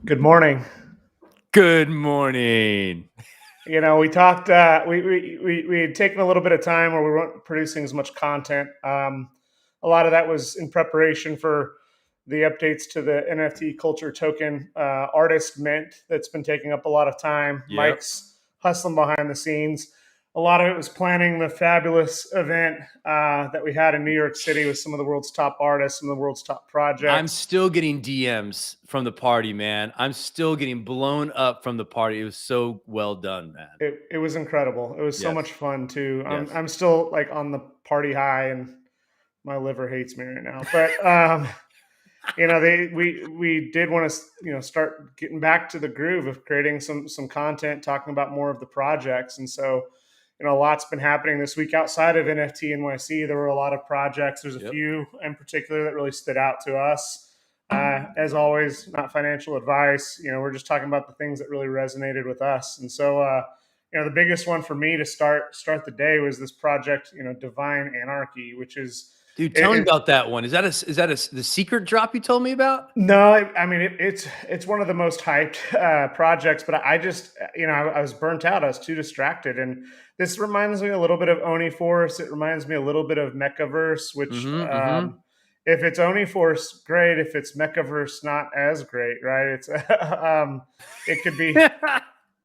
Good morning. Good morning. We talked. We had taken a little bit of time where we weren't producing as much content. A lot of that was in preparation for the updates to the NFT Culture Token artist mint. That's been taking up a lot of time. Yep. Mike's hustling behind the scenes. A lot of it was planning the fabulous event that we had in New York City with some of the world's top artists, some of the world's top projects. I'm still getting DMs from the party, man. I'm still getting blown up from the party. It was so well done, man. It was incredible. It was so Yes. much fun too. Yes. I'm still like on the party high, and my liver hates me right now. But we did want to start getting back to the groove of creating some content, talking about more of the projects, and so a lot's been happening this week outside of NFT NYC. There were a lot of projects. There's a few in particular that really stood out to us. As always, not financial advice. We're just talking about the things that really resonated with us. And so, the biggest one for me to start the day was this project, Divine Anarchy, which is. Dude, tell me about that one. Is that the secret drop you told me about? No, I mean it's one of the most hyped projects, but I just I was burnt out. I was too distracted, and this reminds me a little bit of Oniforce. It reminds me a little bit of Mechaverse, which if it's Oniforce, great. If it's Mechaverse, not as great, right? It's it could be.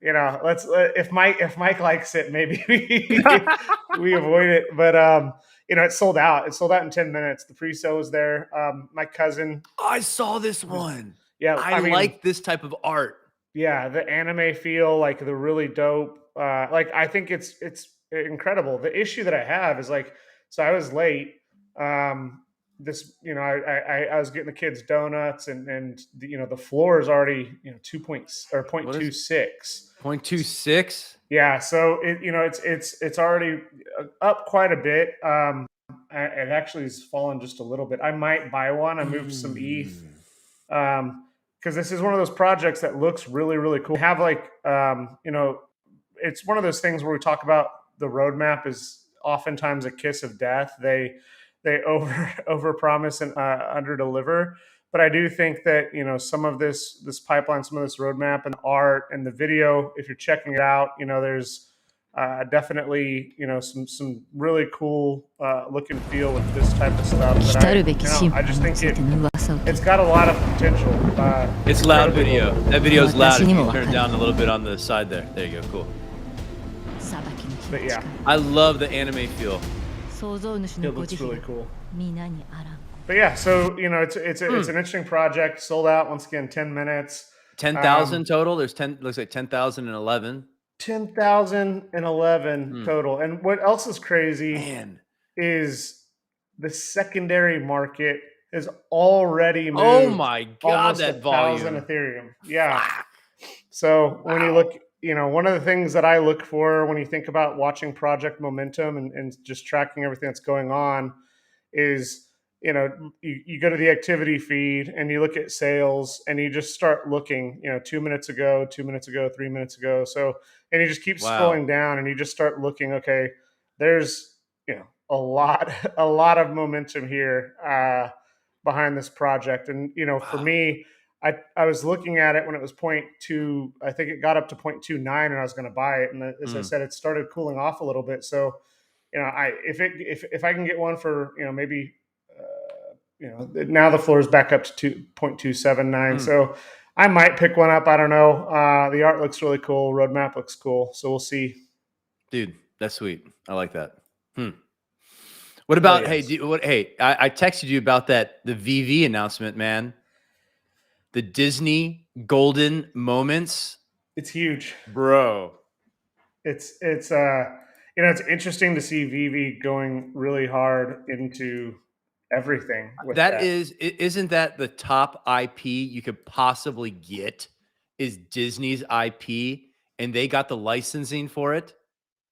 Let's if Mike likes it, maybe we avoid it. But it sold out. It sold out in 10 minutes. The pre-sale was there. My cousin. I saw this one. Yeah, I mean, like this type of art. Yeah, the anime feel, like the really dope. I think it's incredible. The issue that I have is so I was late. I was getting the kids donuts, and the floor is already 0.26. 0.26. Yeah, so it's already up quite a bit. It actually has fallen just a little bit. I might buy one. I moved some ETH because this is one of those projects that looks really, really cool. Have it's one of those things where we talk about the roadmap is oftentimes a kiss of death. They over promise and under deliver. But I do think that some of this pipeline, some of this roadmap and art and the video, if you're checking it out, there's definitely some really cool look and feel with this type of stuff. That I just think it's got a lot of potential. It's loud video. That video is loud. If you turn it down a little bit on the side there. There you go. Cool. But yeah, I love the anime feel. It looks really cool. But yeah, so it's an interesting project. Sold out once again, 10 minutes. 10,000 total. There's 10. Looks like 10,011. 10,011 total. And what else is crazy is the secondary market is already moved. Oh my god, that 1,000 Ethereum. Yeah. So when you look, one of the things that I look for when you think about watching project momentum and just tracking everything that's going on is, you go to the activity feed and you look at sales and you just start looking, 2 minutes ago, 2 minutes ago, 3 minutes ago. So, and you just keep scrolling down and you just start looking, okay, there's, a lot of momentum here behind this project. And, for me, I was looking at it when it was 0.2. I think it got up to 0.29 and I was going to buy it. And as I said, it started cooling off a little bit. So, if I can get one for, maybe, now the floor is back up to 2.279. So I might pick one up. I don't know. The art looks really cool. Roadmap looks cool. So we'll see. Dude, that's sweet. I like that. What about, I texted you about the VeVe announcement, man. The Disney golden moments. It's huge, bro. It's it's interesting to see VeVe going really hard into everything. Isn't that the top IP you could possibly get is Disney's IP, and they got the licensing for it?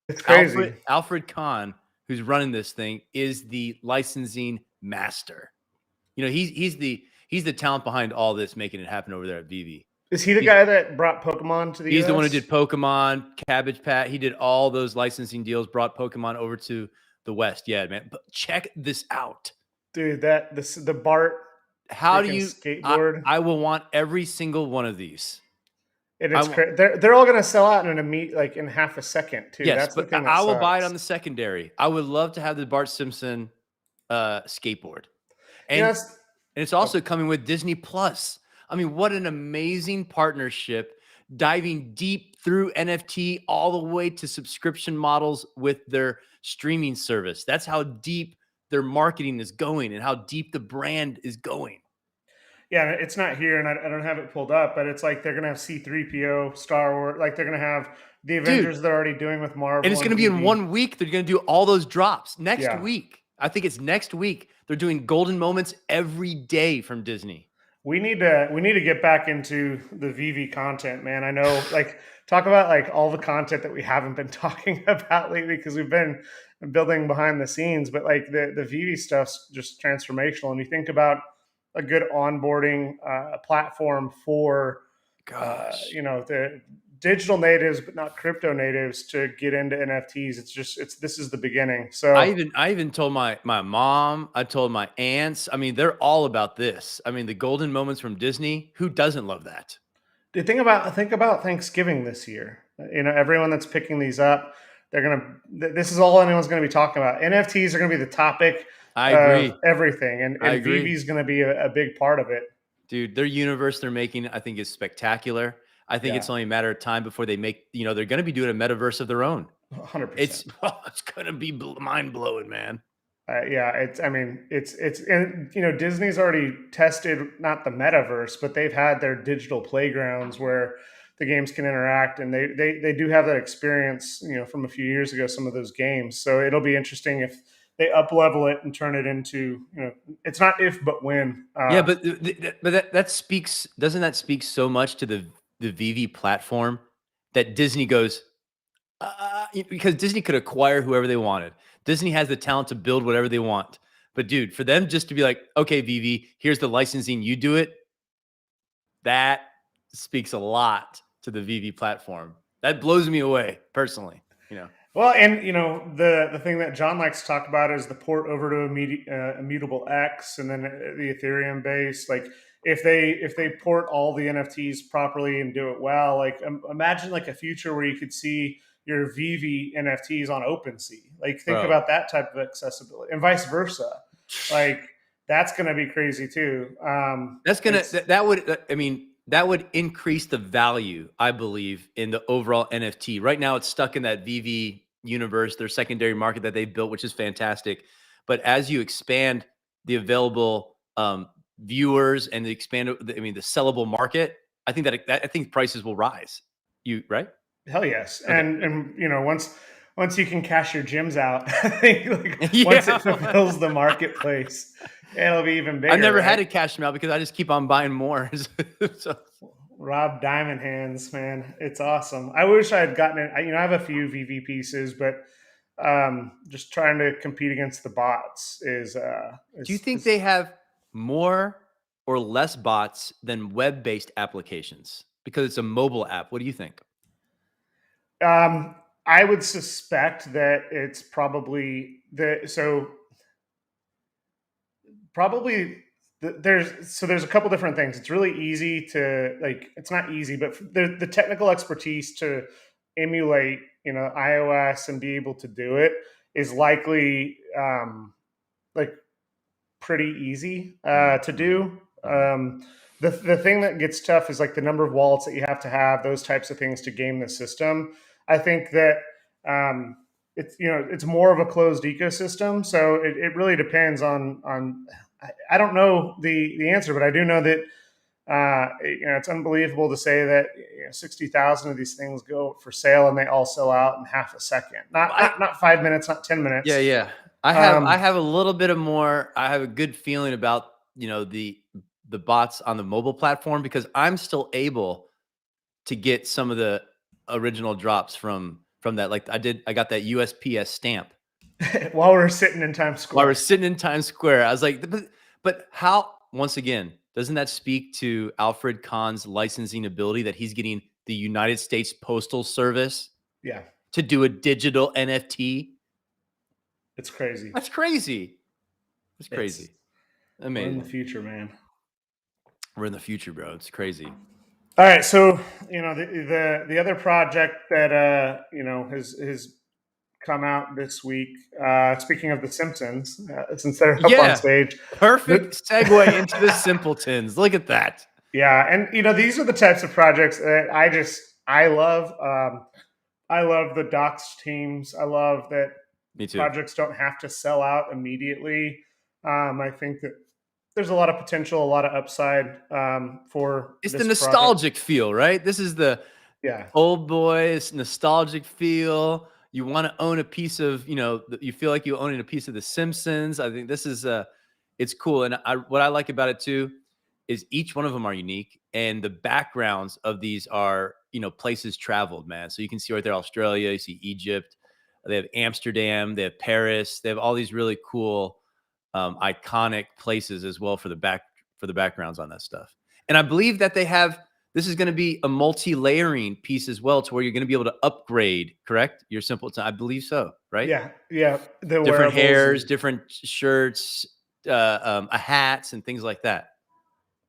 It's crazy. Alfred Kahn, who's running this thing, is the licensing master. He's the talent behind all this, making it happen over there at VeVe. Is he the guy that brought Pokemon to the US? He's the one who did Pokemon, Cabbage Patch. He did all those licensing deals, brought Pokemon over to the West. Yeah, man. But check this out. Dude, the Bart How do freaking you? skateboard. I will want every single one of these. And I it's want. they're all gonna sell out in a meet like in half a second too. Yes, That's the but thing that I will buy it sucks. on the secondary. I would love to have the Bart Simpson skateboard, You know, and it's it's oh, also coming with Disney Plus. I mean, what an amazing partnership! Diving deep through NFT all the way to subscription models with their streaming service. That's how deep their marketing is going and how deep the brand is going. yeah, it's not here, and I don't have it pulled up, but it's like they're gonna have C-3PO, Star Wars, like they're gonna have the Dude, Avengers they're already doing with and Marvel it's and going to be in VeVe. 1 week. They're going to do all those drops next Yeah, week. I think it's next week. They're doing golden moments every day from Disney. we need to get back into the VeVe content, man. I know, like, talk about like all the content that we haven't been talking about lately because we've been building behind the scenes, but like the VeVe stuff's just transformational. And you think about a good onboarding platform for Gosh. the digital natives, but not crypto natives, to get into NFTs. It's this is the beginning. So I even told my mom, I told my aunts. I mean, they're all about this. I mean, the golden moments from Disney, who doesn't love that? think about Thanksgiving this year. Everyone that's picking these up, they're gonna. This is all anyone's going to be talking about. NFTs are going to be the topic I of agree. everything, and I and VeVe agree. is going to be a big part of it. Dude, their universe they're making, I think, is spectacular. I think Yeah, it's only a matter of time before they make, they're going to be doing a metaverse of their own. 100%. It's it's going to be mind blowing, man. Yeah, it's. I mean, it's, and Disney's already tested not the metaverse, but they've had their digital playgrounds where the games can interact, and they do have that experience, from a few years ago. Some of those games, so it'll be interesting if they up level it and turn it into, it's not if but when. Yeah, but that speaks doesn't that speak so much to the VeVe platform that Disney goes because Disney could acquire whoever they wanted. Disney has the talent to build whatever they want. But dude, for them just to be like, okay, VeVe, here's the licensing, you do it. That speaks a lot to the VeVe platform. That blows me away personally. You know, Well, and the thing that John likes to talk about is the port over to immutable X, and then the Ethereum base. Like, if they port all the NFTs properly and do it well, like, imagine like a future where you could see your VeVe NFTs on OpenSea. Like, think bro. about that type of accessibility, and vice versa. Like, that's going to be crazy too. That's gonna that would I mean that would increase the value, I believe, in the overall NFT. Right now, it's stuck in that VeVe universe, their secondary market that they built, which is fantastic. But as you expand the available viewers and the the sellable market, I think I think prices will rise. You right? Hell yes, Okay. and once you can cash your gyms out, I think, like, once it Yeah. fulfills the marketplace, it'll be even I bigger, never had right? to cash them out because I just keep on buying more. So, Rob Diamond Hands, man, it's awesome. I wish I had gotten it. I have a few VV pieces, but just trying to compete against the bots is do you think is they have more or less bots than web-based applications? Because it's a mobile app. What do you think? I would suspect that it's probably there's a couple different things. It's really easy to, like, it's not easy, but the technical expertise to emulate iOS and be able to do it is likely like pretty easy to Mm-hmm. do. The thing that gets tough is like the number of wallets that you have, those types of things to game the system. I think that it's more of a closed ecosystem, so it really depends on. I don't know the answer, but I do know that it's unbelievable to say that 60,000 of these things go for sale and they all sell out in half a second. Not I not not 5 minutes, not Yeah, 10 minutes. yeah. I Um, have a little bit of more. I have a good feeling about the bots on the mobile platform because I'm still able to get some of the original drops from that. Like I got that USPS stamp while we're sitting in Times while we're Square. sitting in Times Square. I was like, but how? Once again, doesn't that speak to Alfred Kahn's licensing ability that he's getting the United States Postal Service Yeah, to do a digital NFT? it's crazy. That's crazy. It's It's crazy. We're in the Amazing. future, man. We're in the future, bro. It's crazy. All right, so the other project that has come out this week. Speaking of the Simpsons, since they're up on Yeah. stage, Perfect segue into the Simpletons. Look at that. yeah, and these are the types of projects that I love. I love the docs teams. I love that Me too. projects don't have to sell out immediately. I think that there's a lot of potential, a lot of upside for It's the this project. nostalgic feel, right? This is the Yeah, old boys nostalgic feel. You want to own a piece of, you feel like you own a piece of the Simpsons. I think this is it's cool. And what I like about it too is each one of them are unique, and the backgrounds of these are, places traveled, man. So you can see right there Australia, you see Egypt, they have Amsterdam, they have Paris, they have all these really cool iconic places as well for the backgrounds on that stuff. And I believe that this is going to be a multi-layering piece as well, to where you're going to be able to upgrade, correct? Your Simpleton, I believe so, right? yeah. The Different wearables hairs, and different shirts, hats, and things like that,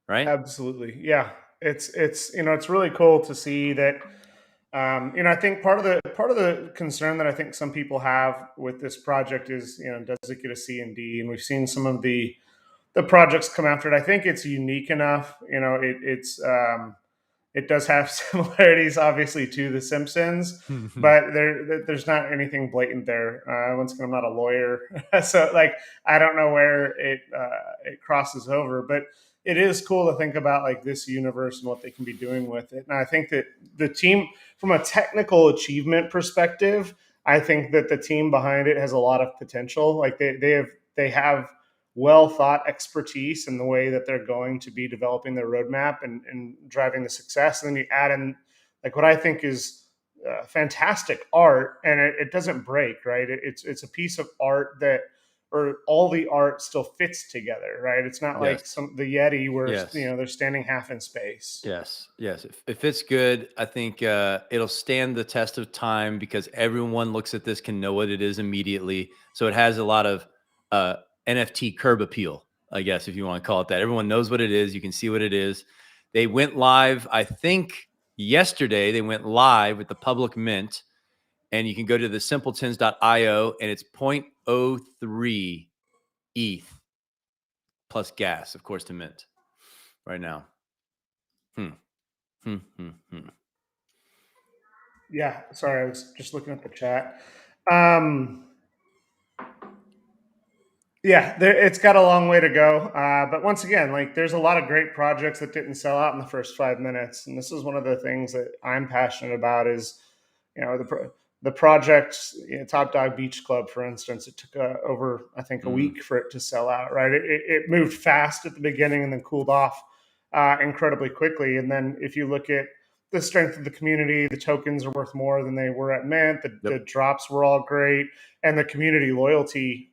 right? absolutely, yeah. It's really cool to see that. I think part of the concern that I think some people have with this project is, does it get a C and D? And we've seen some of the projects come after it. I think it's unique enough. It does have similarities, obviously, to The Simpsons, but there's not anything blatant there. Once again, I'm not a lawyer, so like I don't know where it crosses over, but it is cool to think about like this universe and what they can be doing with it. And I think that the team, from a technical achievement perspective, I think that the team behind it has a lot of potential. Like they have well thought expertise in the way that they're going to be developing their roadmap and driving the success. And then you add in like what I think is fantastic art, and it doesn't break, right? It's a piece of art that, or all the art still fits together, right? It's not like Yes. the Yeti where Yes. they're standing half in space. Yes, yes. If it's good, I think it'll stand the test of time, because everyone looks at this, can know what it is immediately. So it has a lot of uh, NFT curb appeal, I guess, if you want to call it that. Everyone knows what it is. You can see what it is. They went live, I think yesterday, they went live with the public mint, and you can go to the simpletons.io, and it's 0.03 ETH plus gas, of course, to mint right now. Yeah, sorry, I was just looking at the chat. Yeah, it's got a long way to go. But once again, like there's a lot of great projects that didn't sell out in the first 5 minutes, and this is one of the things that I'm passionate about. Is the project, Top Dog Beach Club, for instance, it took over, I think, a week for it to sell out. Right, it moved fast at the beginning and then cooled off incredibly quickly. And then if you look at the strength of the community, the tokens are worth more than they were at mint. The drops were all great, and the community loyalty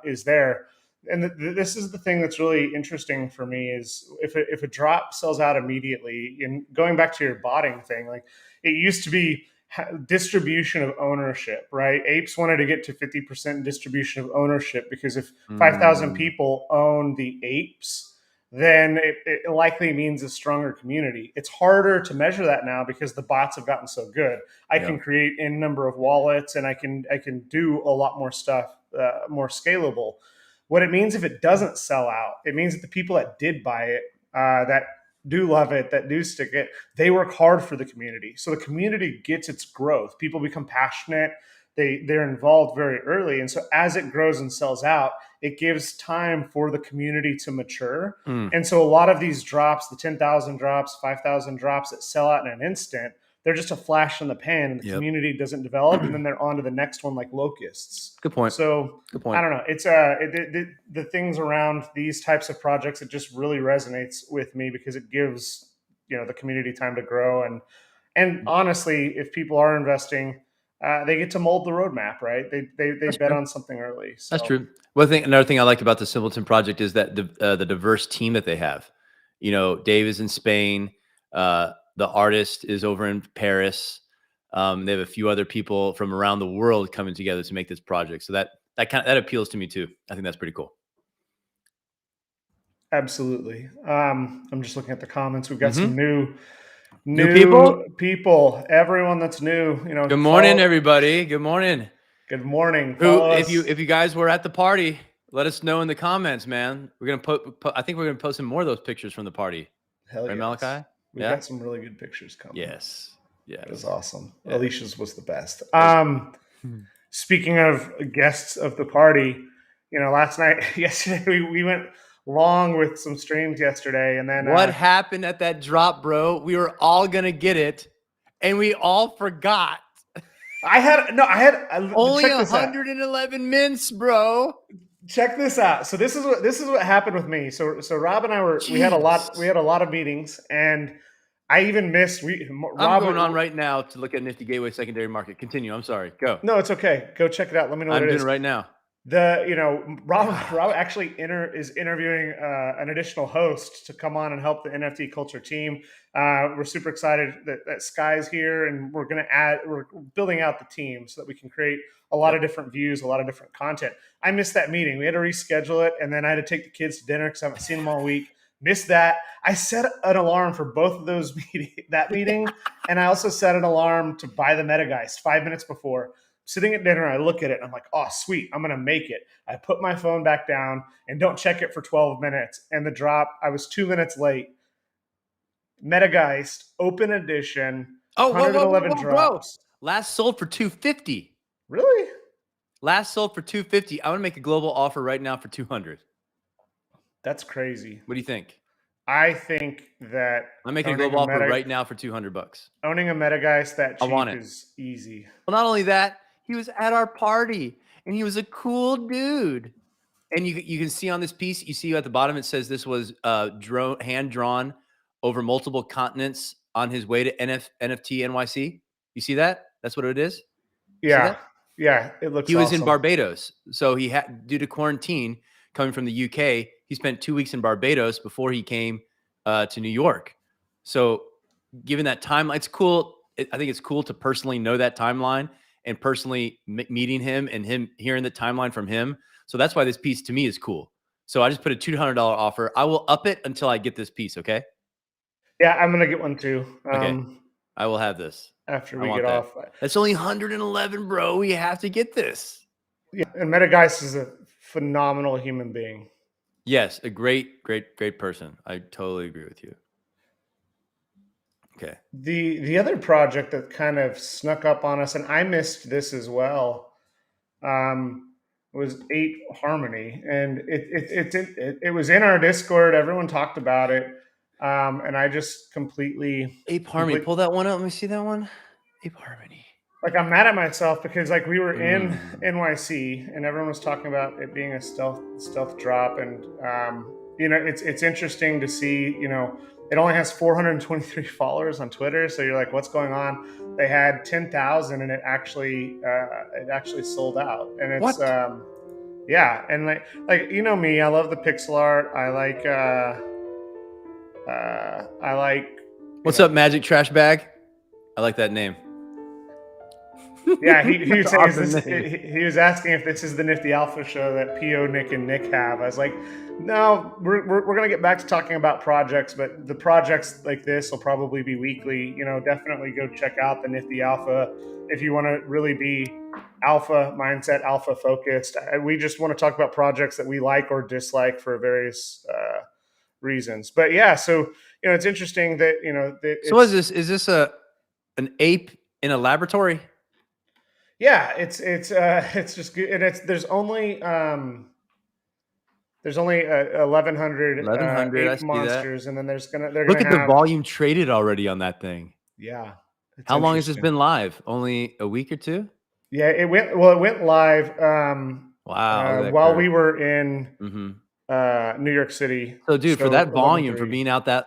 is there. And this is the thing that's really interesting for me is if a drop sells out immediately. And going back to your botting thing, like it used to be distribution of ownership, right? Apes wanted to get to 50% distribution of ownership because if 5,000 people own the apes, then it likely means a stronger community. It's harder to measure that now because the bots have gotten so good. I can create n number of wallets, and I can do a lot more stuff, more scalable. What it means if it doesn't sell out, it means that the people that did buy it, that do love it, that do stick it, they work hard for the community. So the community gets its growth. People become passionate. They're involved very early. And so as it grows and sells out, it gives time for the community to mature. And so a lot of these drops, the 10,000 drops, 5,000 drops that sell out in an instant, they're just a flash in the pan, and the community doesn't develop, and then they're on to the next one like locusts. Good point. So Good point. I don't know. It's the things around these types of projects, it just really resonates with me because it gives the community time to grow. And honestly, if people are investing, they get to mold the roadmap, right? They bet on something early. So. That's true. Another thing I like about the Simpleton project is that the diverse team that they have. Dave is in Spain. The artist is over in Paris. They have a few other people from around the world coming together to make this project. So that appeals to me too. I think that's pretty cool. Absolutely. I'm just looking at the comments. We've got some New people. new people. Everyone that's new, Good morning, everybody. Good morning. Good morning. Who, Follow us. if you guys were at the party, let us know in the comments, man. We're gonna put I think we're gonna post some more of those pictures from the party. Hell Right, yes. Malachi? We've got some really good pictures coming. Yes. It was awesome. Yeah. Alicia's was the best. Speaking of guests of the party, yesterday we went long with some streams yesterday, and then what happened at that drop, bro? We were all gonna get it, and we all forgot. I had only 111 mints, bro. Check this out. So this is what happened with me. So Rob and I we had a lot of meetings, and I even missed. I'm going on right now to look at Nifty Gateway Secondary Market. Continue. I'm sorry. Go. No, it's okay. Go check it out. Let me know what it is. I'm doing it right now. Rob actually is interviewing an additional host to come on and help the NFT culture team. We're super excited that Sky's here, and we're building out the team so that we can create a lot of different views, a lot of different content. I missed that meeting. We had to reschedule it, and then I had to take the kids to dinner because I haven't seen them all week. Missed that. I set an alarm for both of those meeting, and I also set an alarm to buy the Metageist 5 minutes before. Sitting at dinner, I look at it, and I'm like, oh, sweet, I'm going to make it. I put my phone back down and don't check it for 12 minutes. And the drop, I was 2 minutes late. Metageist, open edition, 111 drops. Bro. Last sold for $250. Really? Last sold for $250. I want to make a global offer right now for $200. That's crazy. What do you think? I think that I'm making a global offer right now for $200. Owning a Metageist that cheap is easy. Well, not only that, he was at our party, and he was a cool dude. And you can see on this piece, you see at the bottom, it says this was hand drawn over multiple continents on his way to NFT NYC. You see that? That's what it is? Yeah. Yeah, it looks He was in Barbados. So he had, due to quarantine, coming from the UK, he spent 2 weeks in Barbados before he came to New York. So given that timeline, it's cool. I think it's cool to personally know that timeline and personally meeting him and him hearing the timeline from him. So that's why this piece to me is cool. So I just put a $200 offer. I will up it until I get this piece. Okay. Yeah, I'm going to get one too. Okay. I will have this after we get off. That's only 111, bro. We have to get this. Yeah. And Metageist is a phenomenal human being. Yes. A great person. I totally agree with you. Okay. The other project that kind of snuck up on us, and I missed this as well, was Ape Harmony, and it was in our Discord. Everyone talked about it, and I just completely Ape Harmony. Pull that one up. Let me see that one. Ape Harmony. Like, I'm mad at myself because we were in NYC and everyone was talking about it being a stealth drop, and it's interesting to see. It only has 423 followers on Twitter, so you're like, what's going on? They had 10,000, and it actually sold out, and it's yeah, and like me, I love the pixel art. I like. What's up, Magic Trash Bag? I like that name. Yeah, he was saying, he was asking if this is the Nifty Alpha show that P.O., Nick, and Nick have. I was like, no, we're going to get back to talking about projects, but the projects like this will probably be weekly. Definitely go check out the Nifty Alpha if you want to really be alpha mindset, alpha focused. We just want to talk about projects that we like or dislike for various reasons. But yeah, so it's interesting that So what is this? Is this an ape in a laboratory? Yeah, it's just good, and there's only 1,100 ape monsters, and then they're gonna look at the volume traded already on that thing. Yeah. How long has this been live? Only a week or two? Yeah, it went live. Wow. While we were in New York City. So, dude, for that volume, for being out that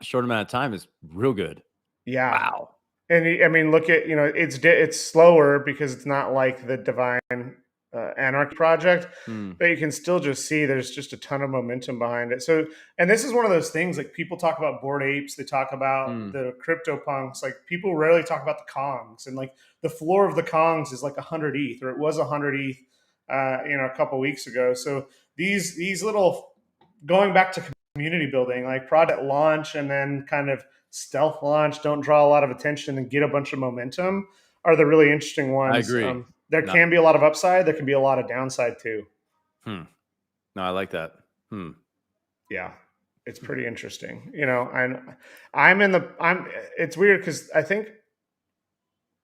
short amount of time is real good. Yeah. Wow. And I mean, look at it's slower because it's not like the Divine Anarchy project, but you can still just see there's just a ton of momentum behind it. So, and this is one of those things, like, people talk about Bored Apes, they talk about the CryptoPunks, like, people rarely talk about the Kongs, and like the floor of the Kongs is like 100 ETH, or it was 100 ETH, a couple weeks ago. So these little going back to community building, like project launch and then kind of stealth launch, don't draw a lot of attention and get a bunch of momentum, are the really interesting I ones. agree. There can be a lot of upside. There can be a lot of downside too. No, I like that. Yeah, it's pretty interesting. You know, it's weird because I think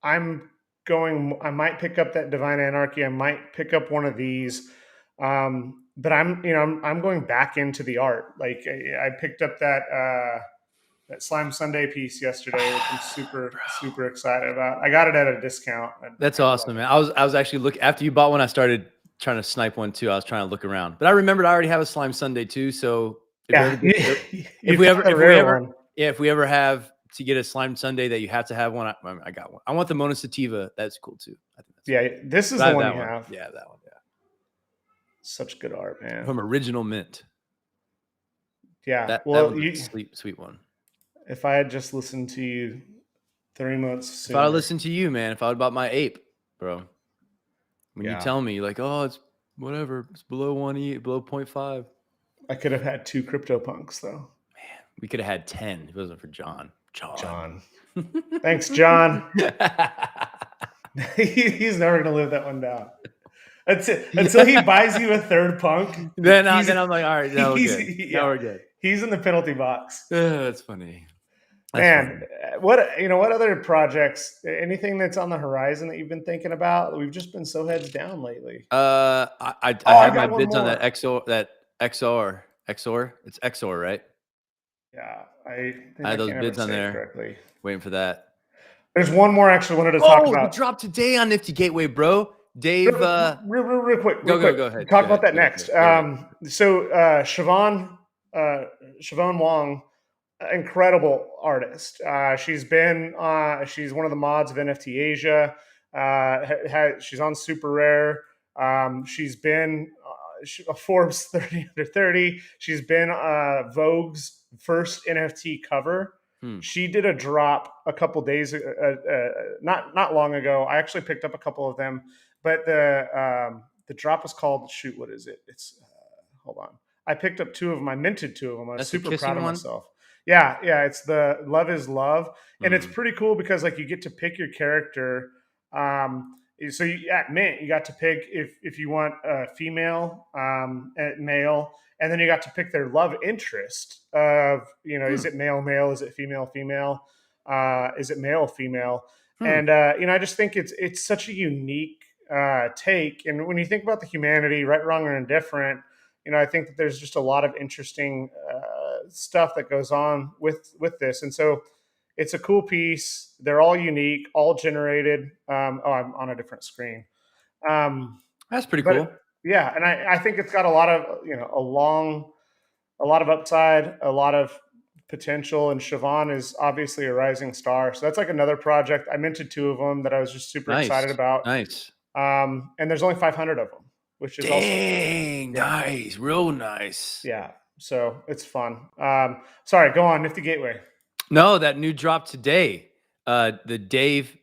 I might pick up that Divine Anarchy. I might pick up one of these. But I'm going back into the art. Like I picked up that Slime Sunday piece yesterday, which I'm super excited about. I got it at a discount. That's awesome, man. I was actually looking after you bought one. I started trying to snipe one too. I was trying to look around, but I remembered I already have a Slime Sunday too. So if we ever have to get a Slime Sunday that you have to have one, I got one. I want the Mona Sativa. That's cool too. I think that's cool. This is the one you one. have. Yeah, that one. Yeah, such good art, man. From Original Mint. Yeah, that was a sweet one. If I had just listened to you 3 months sooner. If I listened to you, man, if I would bought my ape, bro. When you tell me, you're like, oh, it's whatever, it's below 1 below 0.5. I could have had 2 CryptoPunks though. Man, we could have had 10 if it wasn't for John. Thanks, John. He's never gonna live that one down. Until he buys you a third punk. Then I'm like, all right, now we're good. Yeah, now we're good. He's in the penalty box. That's funny. Man, what other projects? Anything that's on the horizon that you've been thinking about? We've just been so heads down lately. I have my bids on that XOR. It's XOR, right? Yeah, I had those bids on there. Correctly. Waiting for that. There's one more actually wanted to talk about. Oh, it dropped today on Nifty Gateway, bro. Dave, real quick. Go ahead. Talk about that next. So Siobhan Wong, incredible artist. She's one of the mods of NFT Asia. She's on Super Rare. She's been a Forbes 30 under 30. She's been Vogue's first NFT cover. She did a drop a couple days, not long ago. I actually picked up a couple of them, but the drop was called, shoot, what is it? It's hold on. I picked up 2 of them. I minted 2 of them. I was super proud of myself. Yeah. It's the Love is Love, and it's pretty cool because like you get to pick your character. So at Mint, you got to pick if you want a female, male, and then you got to pick their love interest of, is it male, is it female, is it male, and I just think it's such a unique take. And when you think about the humanity, right, wrong, or indifferent, I think that there's just a lot of interesting stuff that goes on with this, and so it's a cool piece. They're all unique, all generated. I'm on a different screen. That's pretty cool. Yeah, and I think it's got a lot of a lot of upside, a lot of potential. And Siobhan is obviously a rising star. So that's like another project. I minted 2 of them that I was just super excited about. Nice. And there's only 500 of them, which is nice, real nice. Yeah, so it's fun. Sorry, go on, Nifty Gateway. No, that new drop today. The Dave,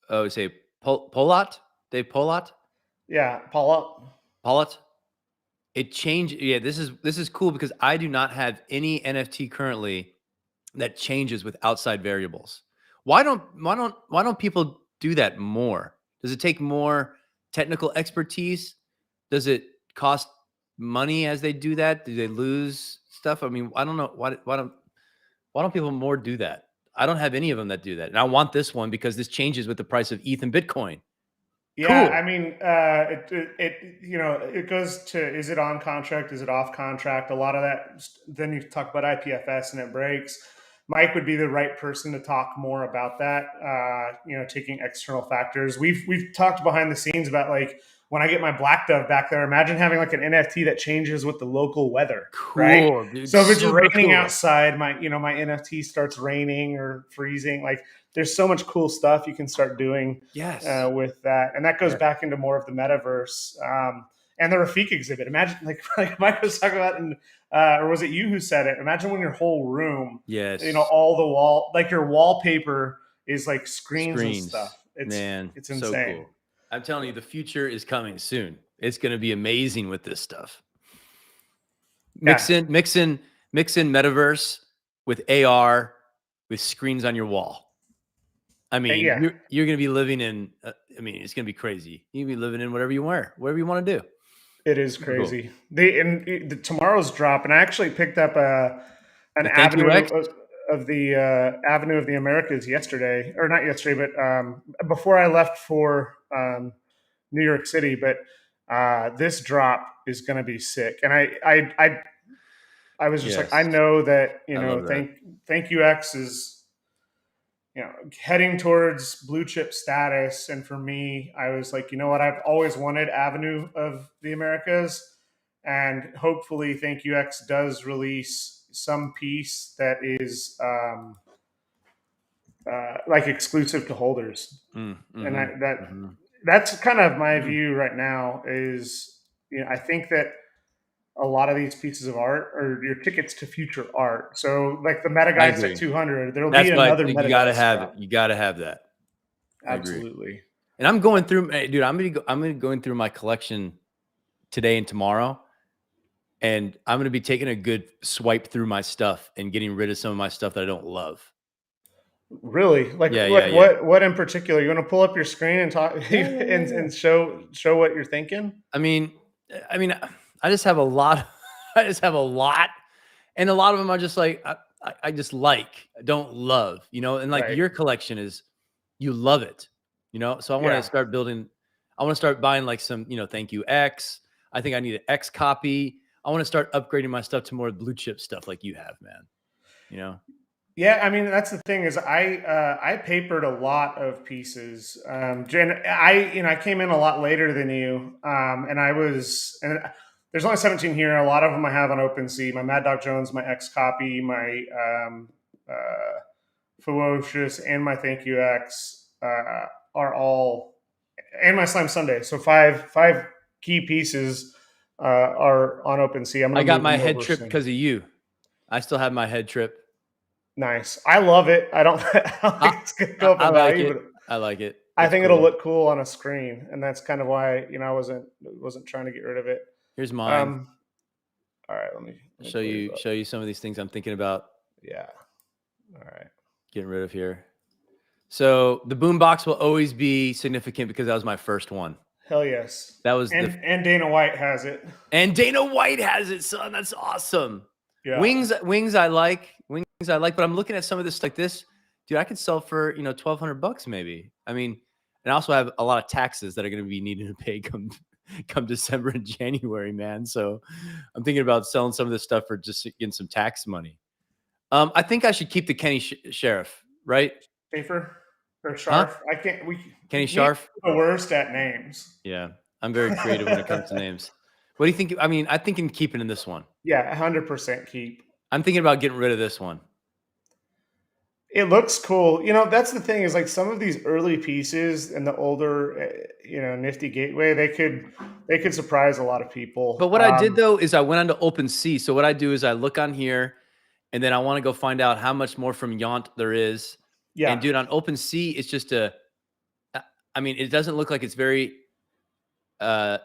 say Polot? Dave Polot? Yeah, Polot. It changed. Yeah, this is cool because I do not have any NFT currently that changes with outside variables. Why don't people do that more? Does it take more technical expertise? Does it cost money as they do that? Do they lose stuff? I mean, I don't know. Why don't people more do that? I don't have any of them that do that. And I want this one because this changes with the price of ETH and Bitcoin. Yeah, cool. I mean, it goes to, is it on contract? Is it off contract? A lot of that. Then you talk about IPFS and it breaks. Mike would be the right person to talk more about that. Taking external factors. We've talked behind the scenes about like when I get my black dove back there. Imagine having like an NFT that changes with the local weather. Cool, right? Dude, so if it's raining outside, my NFT starts raining or freezing. Like there's so much cool stuff you can start doing. Yes. With that, and that goes back into more of the metaverse. And the Rafik exhibit. Imagine, like Mike was talking about, or was it you who said it? Imagine when your whole room, yes, all the wall, like your wallpaper is like screens. And stuff. It's insane. So cool. I'm telling you, the future is coming soon. It's going to be amazing with this stuff. Mix in metaverse with AR with screens on your wall. I mean, you're going to be living in. I mean, it's going to be crazy. You're going to be living in whatever you whatever you want to do. It is Super cool. crazy. The tomorrow's drop, and I actually picked up an avenue of the Avenue of the Americas yesterday, or not yesterday, but before I left for New York City. But this drop is going to be sick, and I was just like, I know that Thank You X is heading towards blue chip status. And for me, I was like, you know what? I've always wanted Avenue of the Americas. And hopefully Thank You X does release some piece that is like exclusive to holders. And that's kind of my view right now is, I think that a lot of these pieces of art are your tickets to future art. So like the Metageist at 200, there'll be another Metageist. You gotta have it. You gotta have that. Absolutely. And I'm going through, dude. I'm gonna going through my collection today and tomorrow, and I'm gonna be taking a good swipe through my stuff and getting rid of some of my stuff that I don't love. Really? What in particular? You want to pull up your screen and talk and show what you're thinking? I mean, I just have a lot. And a lot of them are just like I just I don't love, and like your collection is, you love it, So I want to start building. I want to start buying like some, Thank You X. I think I need an X copy. I want to start upgrading my stuff to more blue chip stuff like you have, man. Yeah, I mean that's the thing is I papered a lot of pieces. I came in a lot later than you, and there's only 17 here. A lot of them I have on OpenSea. My Mad Dog Jones, my X copy, my Ferocious, and my Thank You X are all, and my Slime Sunday. So five key pieces are on OpenSea. I got my head trip because of you. I still have my head trip. Nice. I love it. I don't think it's going to go up in value, but I like it. I think it'll look cool on a screen, and that's kind of why I wasn't trying to get rid of it. Here's mine. All right, let me show you some of these things I'm thinking about. Yeah. All right. Getting rid of here. So the boombox will always be significant because that was my first one. Hell yes. That was and Dana White has it. And Dana White has it, son. That's awesome. Yeah. Wings I like. But I'm looking at some of this like this, dude. I could sell for $1,200 maybe. I mean, and I also have a lot of taxes that are going to be needed to pay come December and January, man. So I'm thinking about selling some of this stuff for just getting some tax money. I think I should keep the Kenny Sheriff, right? Schaefer or Scharf? Huh? I can't. Kenny Scharf. The worst at names. Yeah, I'm very creative when it comes to names. What do you think? I mean, I'm thinking keeping in this one. Yeah, 100% keep. I'm thinking about getting rid of this one. It looks cool. That's the thing is like some of these early pieces and the older, Nifty Gateway, they could surprise a lot of people. But what I did though is I went onto OpenSea. So what I do is I look on here, and then I want to go find out how much more from Yount there is. Yeah. And dude, on OpenSea, it's just it doesn't look like it's very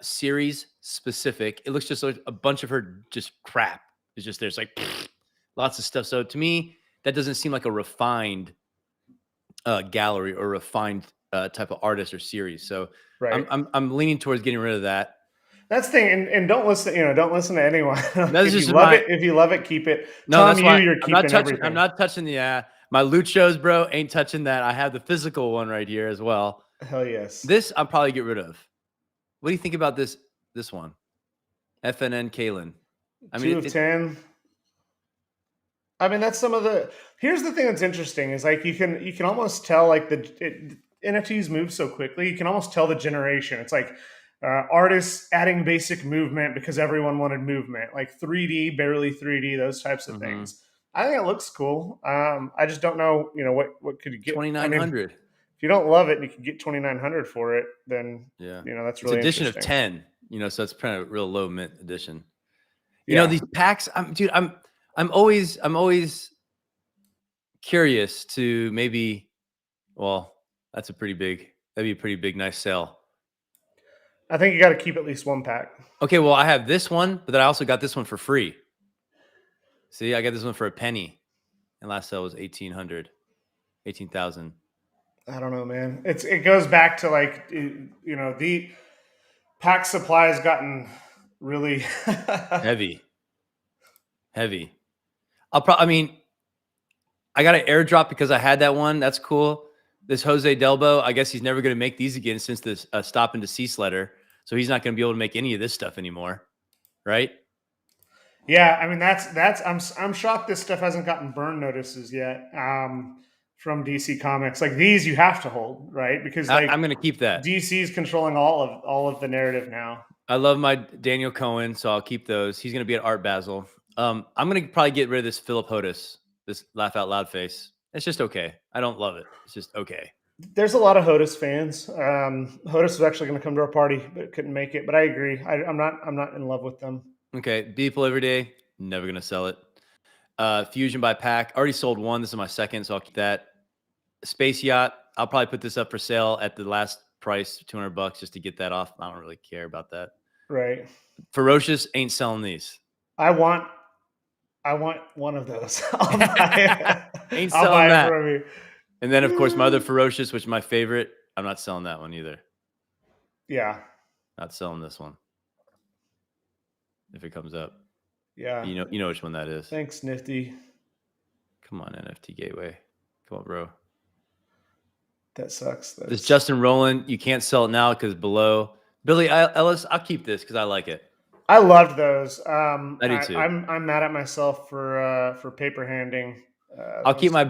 series specific. It looks just like a bunch of her just crap. It's just there's like lots of stuff. So to me, that doesn't seem like a refined gallery or refined type of artist or series. So right. I'm leaning towards getting rid of that. That's the thing, and don't listen. Don't listen to anyone. If you love it, keep it. No, that's why you're keeping everything. I'm not touching my loot shows, bro. Ain't touching that. I have the physical one right here as well. Hell yes. This I'll probably get rid of. What do you think about this one? FNN Kalen. 2 of 10. I mean, that's some of the. Here's the thing that's interesting is like you can almost tell like NFTs move so quickly. You can almost tell the generation. It's like artists adding basic movement because everyone wanted movement, like 3D, barely 3D, those types of things. I think it looks cool. I just don't know, what could you get? 2,900. If you don't love it and you can get 2,900 for it, then that's really it's edition of 10. So it's kind of a real low mint edition. These packs. I'm always curious to maybe. Well, that'd be a pretty big, nice sale. I think you got to keep at least one pack. Okay, well, I have this one, but then I also got this one for free. See, I got this one for a penny, and last sale was 18,000. I don't know, man. It goes back to like the pack supply has gotten really heavy. I mean, I got an airdrop because I had that one. That's cool. This Jose Delbo, I guess he's never going to make these again since this stop and deceased letter. So he's not going to be able to make any of this stuff anymore, right? Yeah, I mean that's I'm shocked this stuff hasn't gotten burn notices yet from DC Comics. Like these, you have to hold, right? Because like I'm going to keep that. DC's controlling all of the narrative now. I love my Daniel Cohen, so I'll keep those. He's going to be at Art Basel. I'm going to probably get rid of this Philip Hodis, this laugh out loud face. It's just okay. I don't love it. It's just okay. There's a lot of Hodis fans. Hodis was actually going to come to our party, but couldn't make it. But I agree. I'm not in love with them. Okay, Beeple every day. Never going to sell it. Fusion by Pack. Already sold one. This is my second, so I'll keep that. Space Yacht. I'll probably put this up for sale at the last price, $200, just to get that off. I don't really care about that. Right. Ferocious ain't selling these. I want one of those. I'll buy it. Ain't selling I'll buy that. it from you. And then, of course, my other Ferocious, which is my favorite. I'm not selling that one either. Yeah. Not selling this one. If it comes up. Yeah. You know which one that is. Thanks, Nifty. Come on, NFT Gateway. Come on, bro. That sucks. This Justin Rowland, you can't sell it now because below. Billy Ellis, I'll keep this because I like it. I loved those. I do too. I'm mad at myself for paper handing. I'll keep my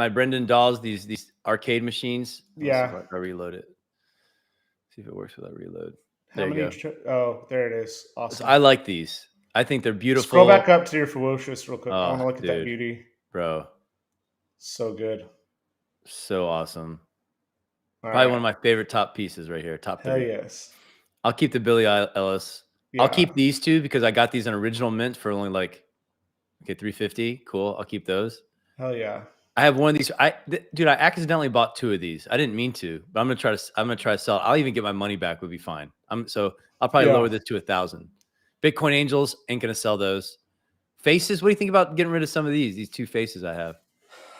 Brendan dolls, these arcade machines. Yeah. If I reload it. See if it works without reload. How there many? you go. Oh, there it is. Awesome. So I like these. I think they're beautiful. Scroll back up to your Ferocious real quick. Oh, I want to look at that beauty. Bro. So good. So awesome. All Probably right. one of my favorite top pieces right here. Top 3. Hell yes. I'll keep the Billy Ellis. Yeah. I'll keep these two because I got these on original mint for only like $350. Cool. I'll keep those. Hell yeah. I have one of these. Dude, I accidentally bought 2 of these. I didn't mean to, but I'm gonna try to sell it. I'll even get my money back. Would be fine. So I'll probably lower this to 1,000. Bitcoin Angels ain't gonna sell those. Faces. What do you think about getting rid of some of these? These 2 faces I have.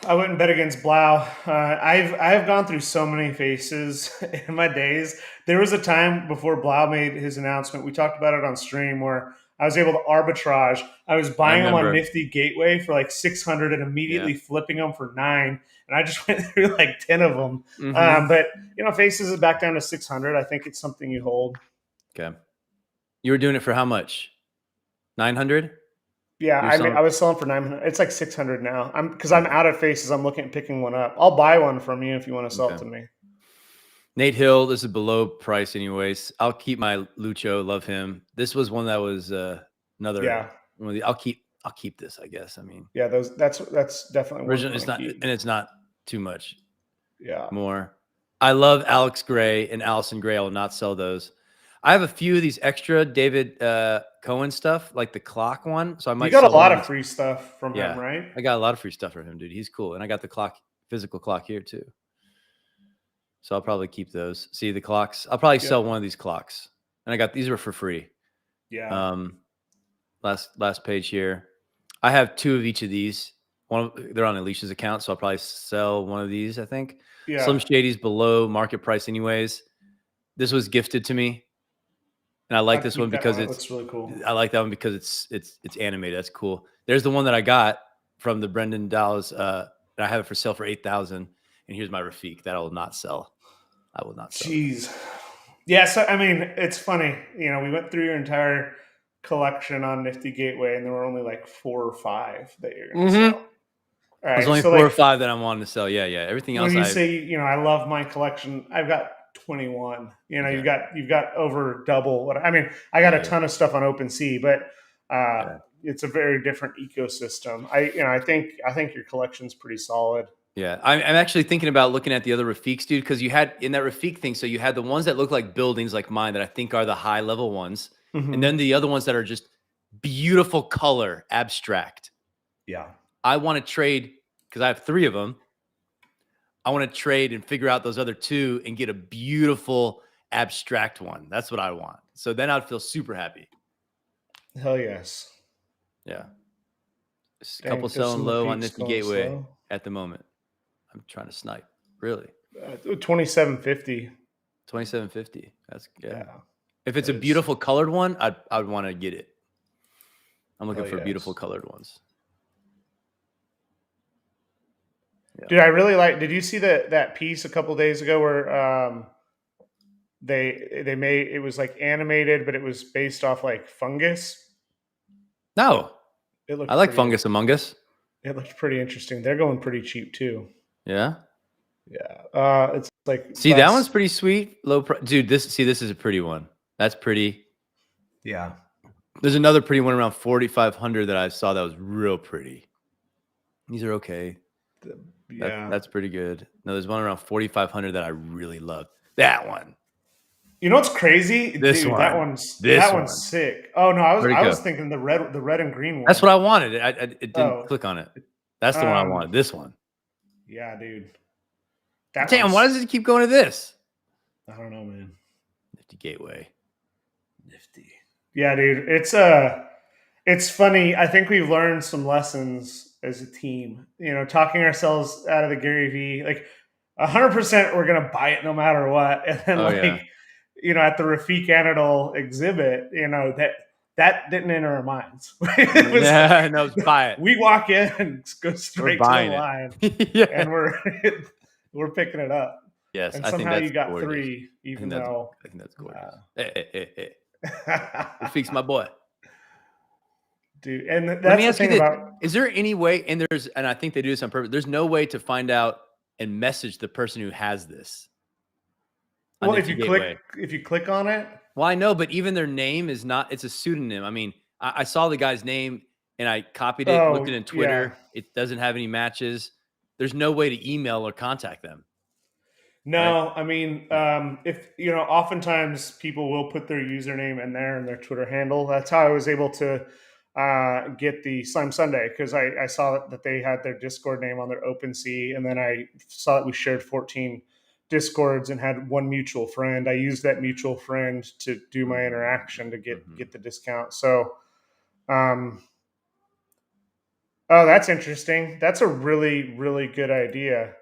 I wouldn't bet against Blau. I've gone through so many faces in my days. There was a time before Blau made his announcement. We talked about it on stream where I was able to arbitrage. I was buying them on Nifty Gateway for like 600 and immediately flipping them for 9. And I just went through like 10 of them. Mm-hmm. But faces is back down to 600. I think it's something you hold. Okay. You were doing it for how much? 900? Yeah, I was selling for 900. It's like 600 now. Because I'm out of faces. I'm looking at picking one up. I'll buy one from you if you want to sell it to me. Nate Hill, this is below price anyways. I'll keep my Lucho. Love him. This was one that was another. Yeah. I'll keep this, I guess. I mean. Yeah, that's definitely original. It's not too much. Yeah. More. I love Alex Gray and Allison Gray. I will not sell those. I have a few of these extra David Cohen stuff, like the clock one. So I might. You got a lot of free stuff from him, right? I got a lot of free stuff from him, dude. He's cool, and I got the physical clock here too. So I'll probably keep those. See the clocks. I'll probably sell one of these clocks, and these were for free. Yeah. Last page here. I have 2 of each of these. They're on Alicia's account, so I'll probably sell one of these. I think. Yeah. Slim Shady's below market price, anyways. This was gifted to me. And I like this one because it looks really cool. I like that one because it's animated. That's cool. There's the one that I got from the Brendan Dallas. I have it for sale for 8,000. And here's my Rafik that I will not sell. I will not sell. Jeez. Yeah. So I mean, it's funny. We went through your entire collection on Nifty Gateway, and there were only like 4 or 5 that you're going to sell. All right. There's only 4 or 5 that I'm wanting to sell. Yeah. Everything else. When you say, I love my collection, I've got 21. You've got over double what I mean. I got a ton of stuff on OpenSea, but it's a very different ecosystem. I think your collection's pretty solid. Yeah, I'm actually thinking about looking at the other Rafiks, dude, because you had in that Rafik thing. So you had the ones that look like buildings, like mine, that I think are the high level ones, and then the other ones that are just beautiful color, abstract. Yeah, I want to trade because I have 3 of them. I want to trade and figure out those other 2 and get a beautiful abstract one. That's what I want. So then I'd feel super happy. Hell yes. Yeah. A Dang, couple there's selling some low on Rafiq's Nifty going Gateway slow. at the moment. I'm trying to snipe. Really? 2750. 2750. That's good. Yeah. If it's That a is. beautiful colored one, I'd want to get it. I'm looking Oh, for beautiful yes. colored ones. Yeah. Dude, I really like. Did you see that piece a couple days ago where they made it was like animated, but it was based off like fungus? No, It I looked like pretty. Fungus Among Us. It looked pretty interesting. They're going pretty cheap too. Yeah. Yeah. It's like See, that one's less. pretty sweet. Low price. Dude, this is a pretty one. That's pretty. Yeah. There's another pretty one around 4,500 that I saw that was real pretty. These are okay. Yeah. That's pretty good. No, there's one around 4,500 that I really love. That one. You know what's crazy, This dude? That one. one's This one. sick. Oh no, Where'd it I go? was thinking the red and green one. That's what I wanted. It didn't Oh. click on it. That's the one I wanted. This one. Yeah, dude. That Damn, why does it keep going to this? I don't know, man. Nifty Gateway. Nifty. Yeah, dude. It's funny. I think we've learned some lessons as a team. You know, talking ourselves out of the Gary V. Like 100%, we're gonna buy it no matter what. And then you know, at the Rafiq Anadol exhibit, you know that didn't enter our minds. It was No, buy it. We walk in and go straight to the line, yeah. and we're picking it up. Yes, and I think somehow that's you got gorgeous. 3, even though I think that's gorgeous. Hey. Rafiq's my boy. Dude, and that's Let me the ask you thing this. about. Is there any way, and I think they do this on purpose, there's no way to find out and message the person who has this? Well, if you click on it. Well, I know, but even their name is not, it's a pseudonym. I mean, I saw the guy's name and I copied it, looked at it in Twitter. Yeah. It doesn't have any matches. There's no way to email or contact them. No, right? I mean, if you know, oftentimes people will put their username in there and their Twitter handle. That's how I was able to get the Slime Sunday, because I saw that they had their Discord name on their OpenSea, and then I saw that we shared 14 Discords and had one mutual friend. I used that mutual friend to do my interaction to get the discount. So, oh, that's interesting. That's a really, really good idea.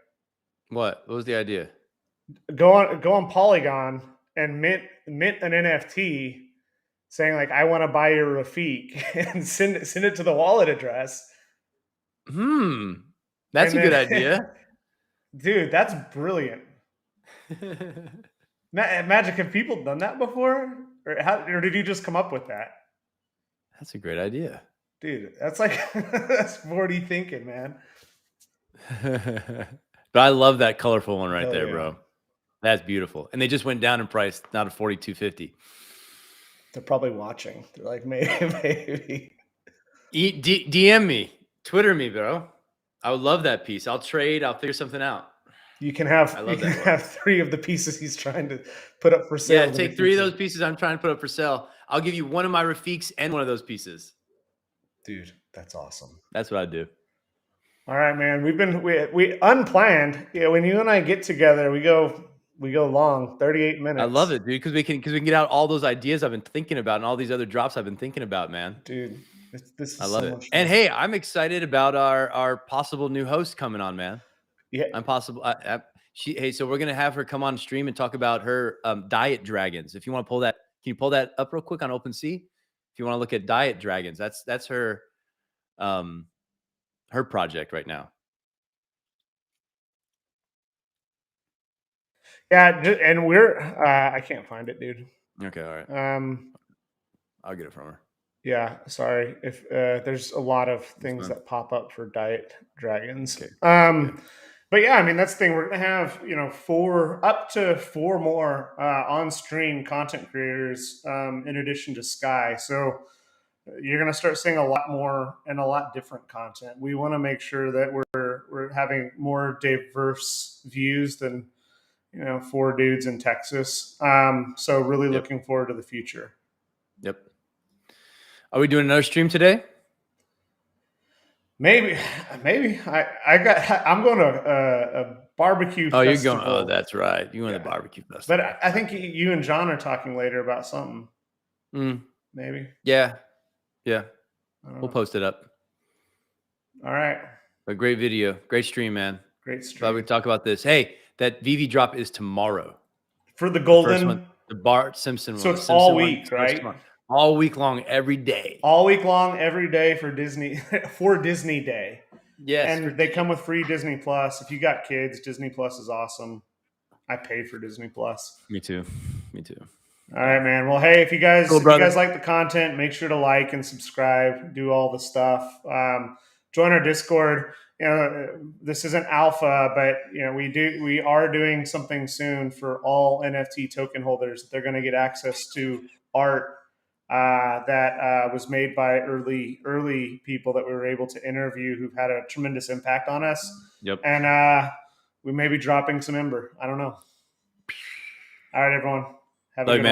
What was the idea? Go on Polygon and mint an NFT saying like, I want to buy your Rafiq, and send it to the wallet address. That's a good idea. Dude, that's brilliant. Magic, have people done that before? Or did you just come up with that? That's a great idea. Dude, that's like, that's 4D thinking, man. But I love that colorful one right there, bro. That's beautiful. And they just went down in price, not a 42.50. They're probably watching. They're like, maybe. DM me, Twitter me, bro. I would love that piece. I'll trade. I'll figure something out. You can have 3 of the pieces he's trying to put up for sale. Yeah, take 3 of those pieces I'm trying to put up for sale. I'll give you one of my Rafiqs and one of those pieces. Dude, that's awesome. That's what I do. All right, man. We unplanned. Yeah, when you and I get together, we go long, 38 minutes. I love it, dude, because we can get out all those ideas I've been thinking about and all these other drops I've been thinking about, man. Dude, this is I love so it. much fun. And hey, I'm excited about our possible new host coming on, man. Yeah, I'm possible. So we're gonna have her come on stream and talk about her diet dragons. If you want to pull that, can you pull that up real quick on OpenSea? If you want to look at diet dragons, that's her her project right now. Yeah, and we're I can't find it, dude. Okay, all right. I'll get it from her. Yeah, sorry if there's a lot of things that pop up for diet dragons. Okay. But yeah, I mean, that's the thing. We're gonna have, you know, up to 4 more on stream content creators in addition to Sky. So you're gonna start seeing a lot more and a lot different content. We want to make sure that we're having more diverse views than, you know, 4 dudes in Texas. So really looking forward to the future. Yep. Are we doing another stream today? Maybe. I'm going to a barbecue festival. You're going. Oh, that's right. You're going to the barbecue festival. But I think you and John are talking later about something. Maybe. Yeah. We'll post it up. All right. A great video. Great stream, man. Great stream. Glad we talk about this. Hey, that VeVe drop is tomorrow. For the The first one, golden. the Bart Simpson one. So The it's Simpson all one week, starts right? tomorrow. All week long, every day. All week long, every day for Disney, for Disney Day. Yes. And they come with free Disney Plus. If you got kids, Disney Plus is awesome. I paid for Disney Plus. Me too. Me too. All right, man. Well, hey, if you guys Cool, brother. like the content, make sure to like and subscribe. Do all the stuff. Join our Discord. You know, this isn't alpha, but you know, we are doing something soon for all NFT token holders. They're going to get access to art that was made by early people that we were able to interview who've had a tremendous impact on us. Yep. And we may be dropping some Ember. I don't know. All right, everyone. Have a good one.